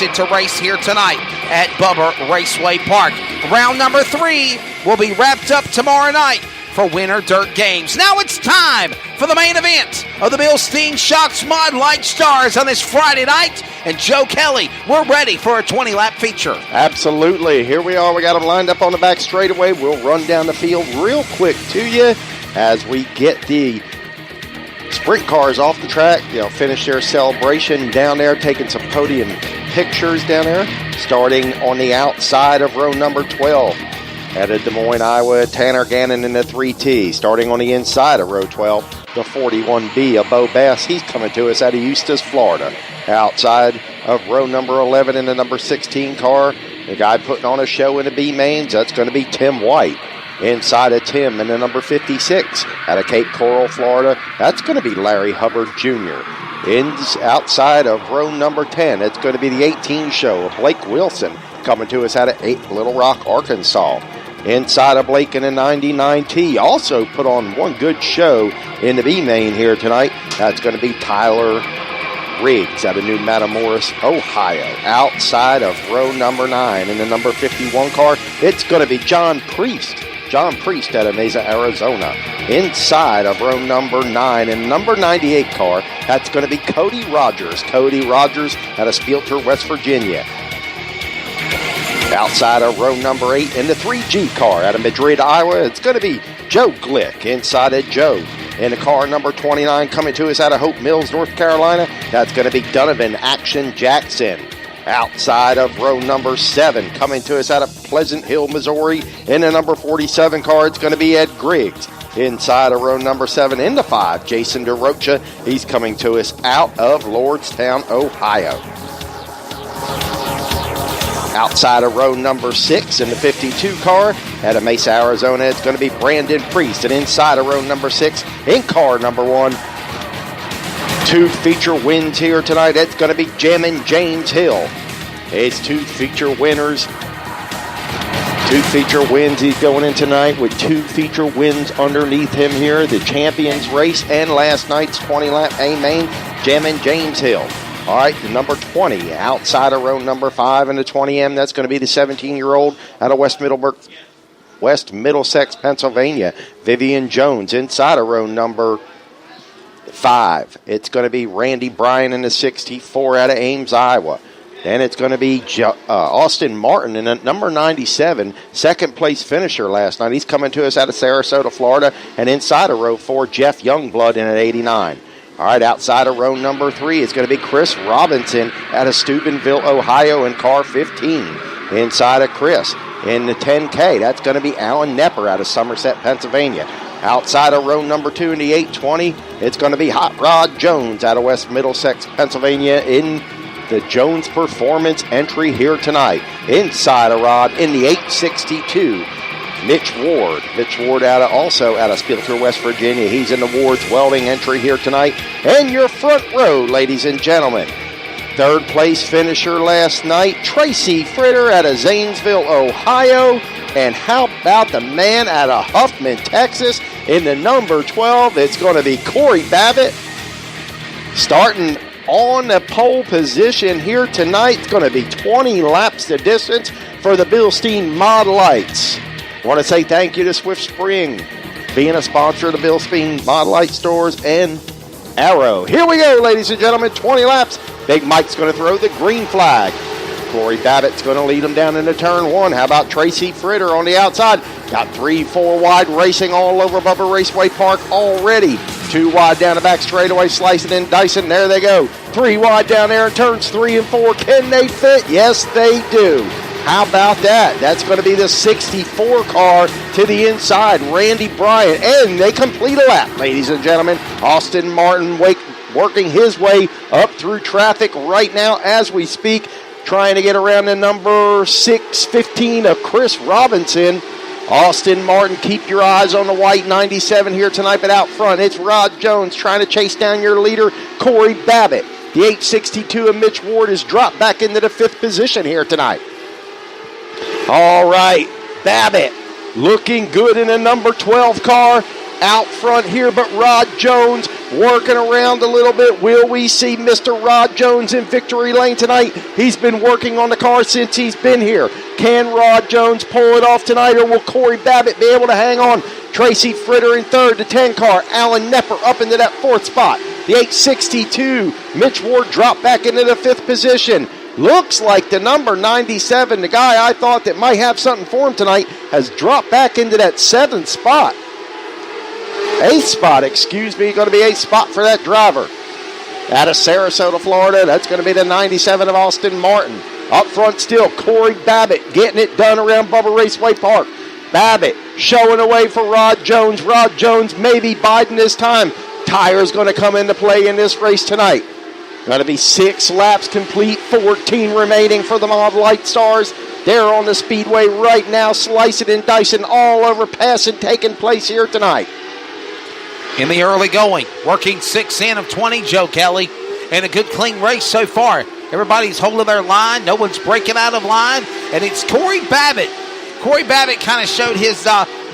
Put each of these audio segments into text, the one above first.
expected to race here tonight at Bubba Raceway Park. Round number 3 will be wrapped up tomorrow night for Winter Dirt Games. Now it's time for the main event of the Bilstein Shocks Mod Light Stars on this Friday night. And Joe Kelly, we're ready for a 20-lap feature. Absolutely. Here we are. We got them lined up on the back straightaway. We'll run down the field real quick to you as we get the sprint cars off the track. They'll finish their celebration down there, taking some podium pictures down there. Starting on the outside of row number 12. Out of Des Moines, Iowa, Tanner Gannon in the 3T. Starting on the inside of row 12, the 41B of Bo Bass. He's coming to us out of Eustis, Florida. Outside of row number 11 in the number 16 car, the guy putting on a show in the B mains, that's going to be Tim White. Inside of Tim in the number 56 out of Cape Coral, Florida, that's going to be Larry Hubbard Jr. Outside of row number 10, it's going to be the 18 show of Blake Wilson coming to us out of Little Rock, Arkansas. Inside of Blake in the 99T, also put on one good show in the B main here tonight. That's going to be Tyler Riggs out of New Matamoros, Ohio. Outside of row number 9 in the number 51 car, it's going to be John Priest out of Mesa, Arizona. Inside of row number 9 in number 98 car, that's going to be Cody Rogers out of Spielter, West Virginia. Outside of row number 8 in the 3G car out of Madrid, Iowa, it's going to be Joe Glick. Inside of Joe in the car number 29 coming to us out of Hope Mills, North Carolina, that's going to be Donovan Action Jackson. Outside of row number 7 coming to us out of Pleasant Hill, Missouri, in the number 47 car, it's going to be Ed Griggs. Inside of row number 7 in the 5, Jason DeRocha. He's coming to us out of Lordstown, Ohio. Outside of row number 6 in the 52 car out of Mesa, Arizona, it's going to be Brandon Priest. And inside of row number 6 in car number 1, 2 feature wins here tonight. It's going to be Jammin' James Hill. It's 2 feature winners. 2 feature wins he's going in tonight with 2 feature wins underneath him here. The Champions Race and last night's 20-lap A-Main, Jammin' James Hill. All right, the number 20 outside of row number 5 in the 20M. That's going to be the 17-year-old out of West Middlesex, Pennsylvania, Vivian Jones. Inside of row number 5, it's going to be Randy Bryan in the 64 out of Ames, Iowa. Then it's going to be Austin Martin in the number 97, second place finisher last night. He's coming to us out of Sarasota, Florida. And inside of row 4, Jeff Youngblood in at 89. All right, outside of row number 3, it's going to be Chris Robinson out of Steubenville, Ohio, in car 15. Inside of Chris in the 10K, that's going to be Alan Nepper out of Somerset, Pennsylvania. Outside of row number 2 in the 820, it's going to be Hot Rod Jones out of West Middlesex, Pennsylvania, in the Jones Performance entry here tonight. Inside of Rod in the 862, Mitch Ward also out of Spielter, West Virginia. He's in the Ward's Welding entry here tonight. And your front row, ladies and gentlemen. Third place finisher last night, Tracy Fritter out of Zanesville, Ohio. And how about the man out of Huffman, Texas, in the number 12? It's going to be Corey Babbitt. Starting on the pole position here tonight. It's going to be 20 laps the distance for the Bilstein Mod Lights. I want to say thank you to Swift Spring, being a sponsor of the Bilstein Mod Light Stores and Arrow. Here we go, ladies and gentlemen, 20 laps. Big Mike's going to throw the green flag. Corey Babbitt's going to lead them down into turn 1. How about Tracy Fritter on the outside? Got 3-4 wide racing all over Bubba Raceway Park already. 2 wide down the back straightaway, slicing and dicing. There they go. 3 wide down there in turns 3 and 4. Can they fit? Yes, they do. How about that? That's going to be the 64 car to the inside, Randy Bryan. And they complete a lap, ladies and gentlemen. Austin Martin working his way up through traffic right now as we speak, trying to get around the number 615 of Chris Robinson. Austin Martin, keep your eyes on the white 97 here tonight, but out front, it's Rod Jones trying to chase down your leader, Corey Babbitt. The 862 of Mitch Ward is dropped back into the 5th position here tonight. All right, Babbitt looking good in a number 12 car out front here, but Rod Jones working around a little bit. Will we see Mr. Rod Jones in victory lane tonight? He's been working on the car since he's been here. Can Rod Jones pull it off tonight, or will Corey Babbitt be able to hang on? Tracy Fritter in third, the 10 car. Alan Nepper up into that fourth spot. The 862, Mitch Ward dropped back into the fifth position. Looks like the number 97, the guy I thought that might have something for him tonight, has dropped back into that seventh spot. Eighth spot, excuse me, going to be eighth spot for that driver. Out of Sarasota, Florida, that's going to be the 97 of Austin Martin. Up front still, Corey Babbitt getting it done around Bubba Raceway Park. Babbitt showing away for Rod Jones. Rod Jones maybe biding this time. Tire's going to come into play in this race tonight. Going to be 6 laps complete, 14 remaining for the Mod Light Stars. They're on the speedway right now, slicing and dicing all over, passing taking place here tonight. In the early going, working 6 in of 20, Joe Kelly, and a good clean race so far. Everybody's holding their line. No one's breaking out of line, and it's Corey Babbitt. Corey Babbitt kind of showed his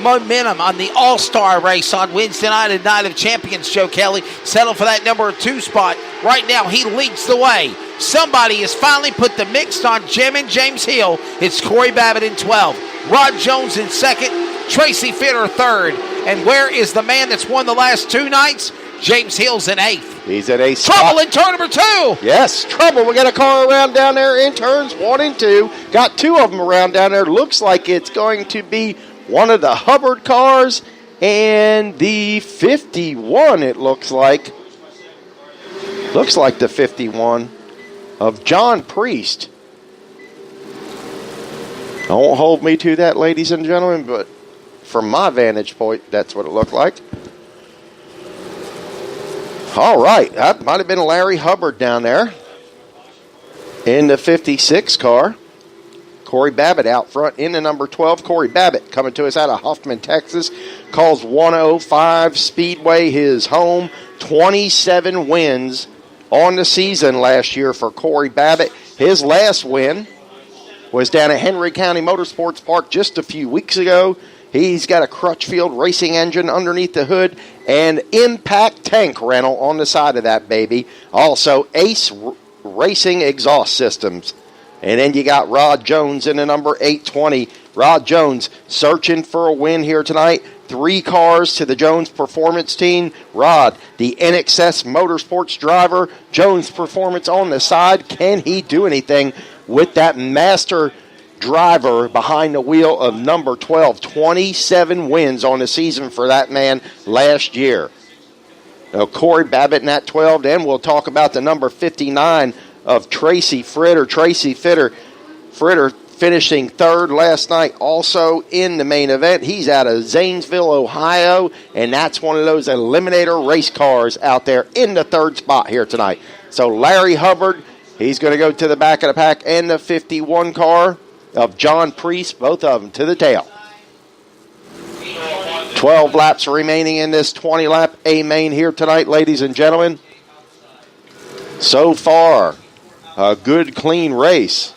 momentum on the All-Star race on Wednesday night at Night of Champions, Joe Kelly. Settled for that number 2 spot. Right now, he leads the way. Somebody has finally put the mix on Jim and James Hill. It's Corey Babbitt in 12. Rod Jones in second. Tracy Fitter third. And where is the man that's won the last 2 nights? James Hill's in 8th. He's at 8th. Trouble in turn number 2. Yes, trouble. We got a car around down there in turns 1 and 2. Got 2 of them around down there. Looks like it's going to be one of the Hubbard cars and the 51, it looks like. Looks like the 51 of John Priest. Don't hold me to that, ladies and gentlemen, but from my vantage point, that's what it looked like. All right, that might have been Larry Hubbard down there in the 56 car. Corey Babbitt out front in the number 12. Corey Babbitt coming to us out of Huffman, Texas. Calls 105 Speedway his home. 27 wins on the season last year for Corey Babbitt. His last win was down at Henry County Motorsports Park just a few weeks ago. He's got a Crutchfield racing engine underneath the hood and impact tank rental on the side of that baby. Also, Ace Racing exhaust systems. And then you got Rod Jones in the number 820. Rod Jones searching for a win here tonight. 3 cars to the Jones Performance team. Rod, the NXS Motorsports driver. Jones Performance on the side. Can he do anything with that master driver behind the wheel of number 12? 27 wins on the season for that man last year. Now, Corey Babbitt in that 12. Then we'll talk about the number 59 of Tracy Fritter. Tracy Fritter finishing third last night, also in the main event. He's out of Zanesville, Ohio, and that's one of those Eliminator race cars out there in the third spot here tonight. So Larry Hubbard, he's going to go to the back of the pack, and the 51 car of John Priest, both of them to the tail. 12 laps remaining in this 20-lap A-main here tonight, ladies and gentlemen. So far, a good, clean race.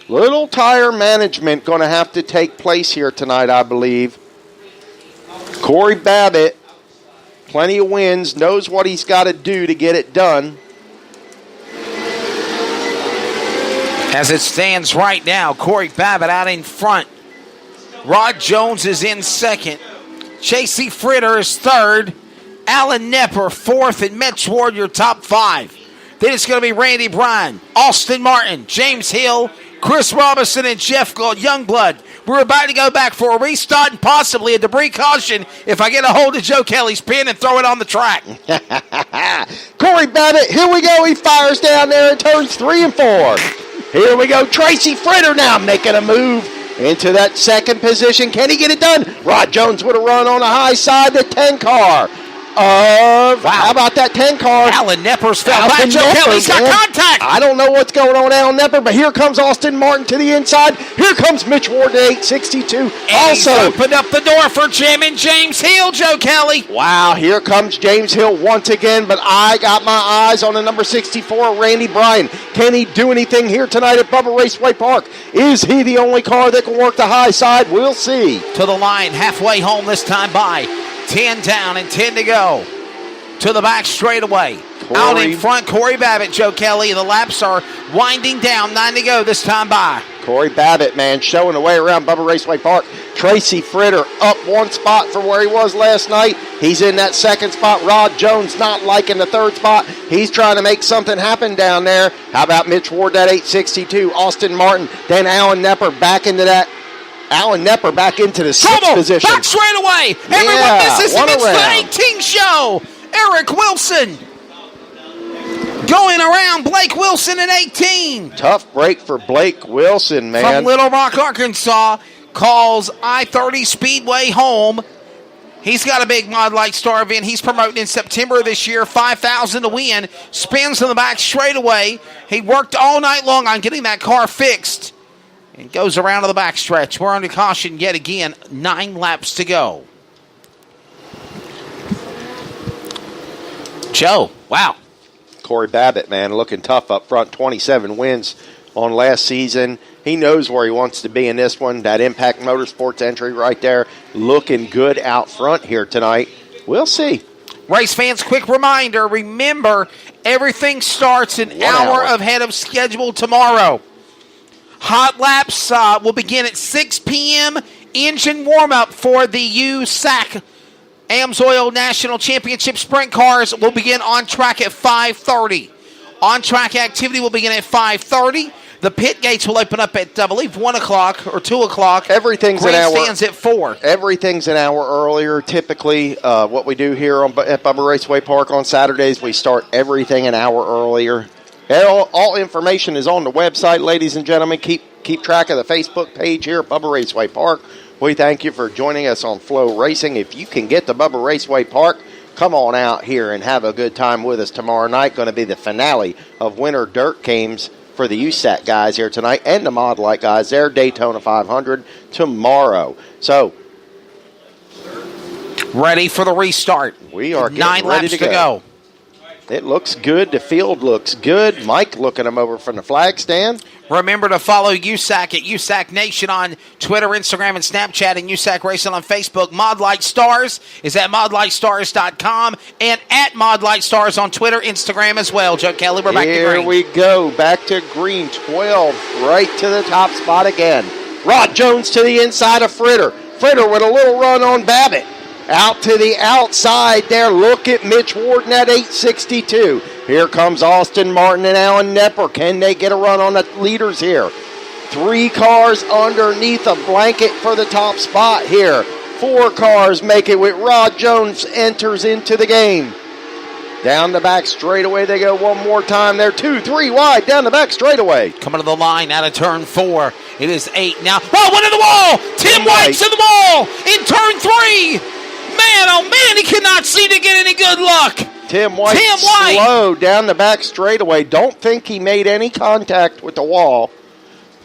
Little tire management going to have to take place here tonight, I believe. Corey Babbitt, plenty of wins, knows what he's got to do to get it done. As it stands right now, Corey Babbitt out in front. Rod Jones is in second. Chasey Fritter is third. Alan Nepper fourth, and Mitch Ward your top 5. Then it's going to be Randy Bryan, Austin Martin, James Hill, Chris Robinson, and Jeff Youngblood. We're about to go back for a restart and possibly a debris caution if I get a hold of Joe Kelly's pin and throw it on the track. Corey Babbitt, here we go. He fires down there in turns 3 and 4. Here we go. Tracy Fritter now making a move into that second position. Can he get it done? Rod Jones with a run on the high side, the 10 car. Wow. How about that 10 car? Alan Nepper's fell back. Joe Kelly's got contact. I don't know what's going on with Alan Nepper, but here comes Austin Martin to the inside. Here comes Mitch Ward to 862. And also he's opened up the door for Jim and James Hill, Joe Kelly. Wow, here comes James Hill once again, but I got my eyes on the number 64, Randy Bryan. Can he do anything here tonight at Bubba Raceway Park? Is he the only car that can work the high side? We'll see. To the line, halfway home this time by. 10 down and 10 to go. to the back straightaway. Out in front, Corey Babbitt, Joe Kelly. The laps are winding down. 9 to go this time by. Corey Babbitt, man, showing the way around Bubba Raceway Park. Tracy Fritter up one spot from where he was last night. He's in that second spot. Rod Jones not liking the third spot. He's trying to make something happen down there. How about Mitch Ward, that 862? Austin Martin, then Alan Nepper back into that. Alan Nepper back into the sixth position. Back straight away. Everyone, this is against the 18 show. Eric Wilson going around Blake Wilson at 18. Tough break for Blake Wilson, man. From Little Rock, Arkansas, calls I-30 Speedway home. He's got a big Mod Light Star event he's promoting in September of this year, $5,000 to win. Spins on the back straightaway. He worked all night long on getting that car fixed and goes around to the back stretch. We're under caution yet again. 9 laps to go. Joe, wow. Corey Babbitt, man, looking tough up front. 27 wins on last season. He knows where he wants to be in this one. That Impact Motorsports entry right there. Looking good out front here tonight. We'll see. Race fans, quick reminder. Remember, everything starts an hour ahead of schedule tomorrow. Hot laps will begin at 6 p.m. Engine warm-up for the USAC AMSOIL National Championship Sprint Cars will begin on track at 5:30. On-track activity will begin at 5:30. The pit gates will open up at, I believe, 1 o'clock or 2 o'clock. Everything's an hour. Grandstands at 4. Everything's an hour earlier. Typically, what we do here at Bubba Raceway Park on Saturdays, we start everything an hour earlier. All information is on the website, ladies and gentlemen. Keep track of the Facebook page here at Bubba Raceway Park. We thank you for joining us on Flow Racing. If you can get to Bubba Raceway Park, come on out here and have a good time with us tomorrow night. Going to be the finale of Winter Dirt Games for the USAC guys here tonight and the Mod Light guys. Their Daytona 500 tomorrow. So, ready for the restart. We are getting 9 ready laps to go. It looks good. The field looks good. Mike looking them over from the flag stand. Remember to follow USAC at USAC Nation on Twitter, Instagram, and Snapchat, and USAC Racing on Facebook. Mod Light Stars is at modlightstars.com and at Mod Light Stars on Twitter, Instagram as well. Joe Kelly, we're back to green. Here we go. Back to green. 12 right to the top spot again. Rod Jones to the inside of Fritter. Fritter with a little run on Babbitt. Out to the outside there. Look at Mitch Warden at 862. Here comes Austin Martin and Alan Nepper. Can they get a run on the leaders here? 3 cars underneath a blanket for the top spot here. 4 cars make it with Rod Jones enters into the game. Down the back straightaway they go one more time. They're 2, 3 wide down the back straightaway. Coming to the line out of turn 4. It is 8 now. Oh, one in the wall. Tim White's in the wall in turn 3. Man, oh man, he cannot seem to get any good luck. Tim White slow down the back straightaway. Don't think he made any contact with the wall.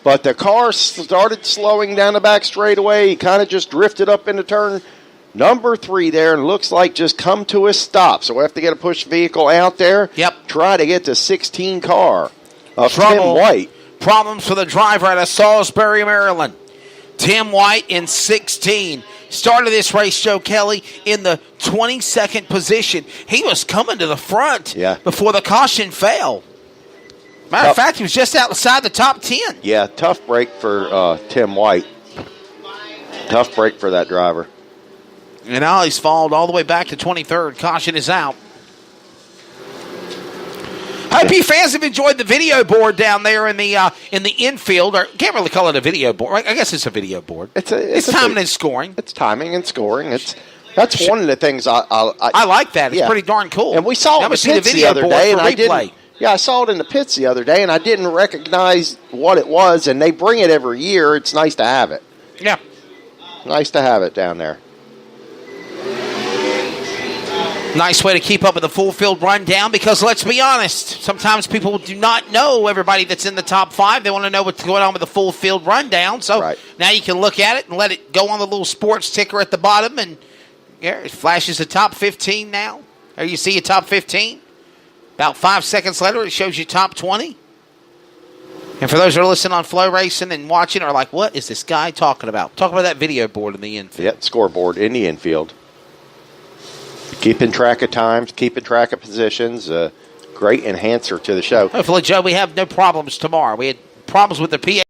But the car started slowing down the back straightaway. He kind of just drifted up into turn number 3 there and looks like just come to a stop. So we have to get a push vehicle out there. Yep. Try to get the 16 car of Tim White. Problems for the driver out of Salisbury, Maryland. Tim White in 16. Started this race, Joe Kelly, in the 22nd position. He was coming to the front before the caution fell. Matter of fact, he was just outside the top 10. Yeah, tough break for Tim White. Tough break for that driver. And now he's fallen all the way back to 23rd. Caution is out. Hope you fans have enjoyed the video board down there in the infield. Or can't really call it a video board. I guess it's a video board. It's timing and scoring. It's timing and scoring. That's one of the things I like that. It's pretty darn cool. And we saw it in the pits the other day, and I didn't. Yeah, I saw it in the pits the other day, and I didn't recognize what it was. And they bring it every year. It's nice to have it. Yeah, nice to have it down there. Nice way to keep up with the full field rundown because, let's be honest, sometimes people do not know everybody that's in the top 5. They want to know what's going on with the full field rundown. So now you can look at it and let it go on the little sports ticker at the bottom, and it flashes the top 15 now. There you see your top 15. About 5 seconds later, it shows you top 20. And for those who are listening on Flow Racing and watching are like, what is this guy talking about? Talking about that video board in the infield. Scoreboard in the infield. Keeping track of times, keeping track of positions. Great enhancer to the show. Hopefully, Joe, we have no problems tomorrow. We had problems with the PA.